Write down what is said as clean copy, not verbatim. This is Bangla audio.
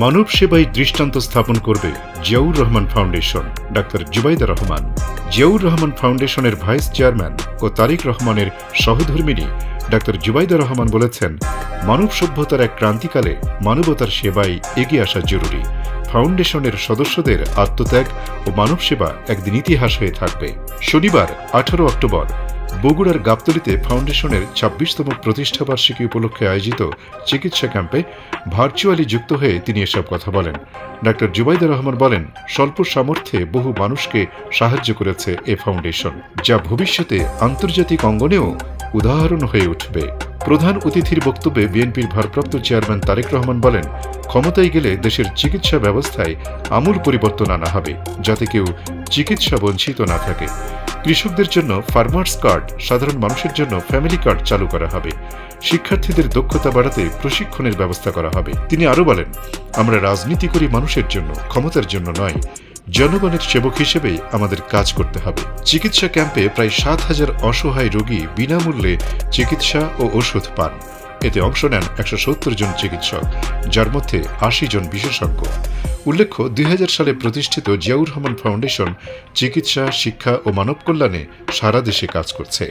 মানব সেবায় দৃষ্টান্ত স্থাপন করবে জিয়াউর রহমান ফাউন্ডেশন। ডাক্তার জুবাইদা রহমান। জিয়াউর রহমান ফাউন্ডেশনের ভাইস চেয়ারম্যান ও তারিক রহমানের সহধর্মিণী ডাক্তার জুবাইদা রহমান বলেছেন, মানব সভ্যতার এক ক্রান্তিকালে মানবতার সেবায় এগিয়ে আসা জরুরি। ফাউন্ডেশনের সদস্যদের আত্মত্যাগ ও মানব সেবা একদিন ইতিহাস হয়ে থাকবে। শনিবার 18 অক্টোবর বগুড়ার গাবতলীতে ফাউন্ডেশনের 26তম প্রতিষ্ঠাবার্ষিকী উপলক্ষে আয়োজিত চিকিৎসা ক্যাম্পে ভার্চুয়ালি যুক্ত হয়ে তিনি এসব কথা বলেন। ডাক্তার জুবাইদা রহমান বলেন, স্বল্প সামর্থ্যে বহু মানুষকে সাহায্য করেছে এ ফাউন্ডেশন, যা ভবিষ্যতে আন্তর্জাতিক অঙ্গনেও উদাহরণ হয়ে উঠবে। প্রধান অতিথির বক্তব্যে বিএনপির ভারপ্রাপ্ত চেয়ারম্যান তারেক রহমান বলেন, ক্ষমতায় গেলে দেশের চিকিৎসা ব্যবস্থায় আমূল পরিবর্তন আনা হবে, যাতে কেউ চিকিৎসা বঞ্চিত না থাকে। কৃষকদের জন্য ফার্মার্স কার্ড, সাধারণ মানুষের জন্য ফ্যামিলি কার্ড চালু করা হবে। শিক্ষার্থীদের দক্ষতা বাড়াতে প্রশিক্ষণের ব্যবস্থা করা হবে। তিনি আরও বলেন, আমরা রাজনীতি করি মানুষের জন্য, ক্ষমতার জন্য নয়। জনগণের সেবক হিসেবেই আমাদের কাজ করতে হবে। চিকিৎসা ক্যাম্পে প্রায় 7,000 অসহায় রোগী বিনামূল্যে চিকিৎসা ও ওষুধ পান। এতে অংশ নেন 170 জন চিকিৎসক, যার মধ্যে 80 জন বিশেষজ্ঞ। উল্লেখ্য, 2000 সালে প্রতিষ্ঠিত জিয়াউর রহমান ফাউন্ডেশন চিকিৎসা, শিক্ষা ও মানব কল্যাণে সারা দেশে কাজ করছে।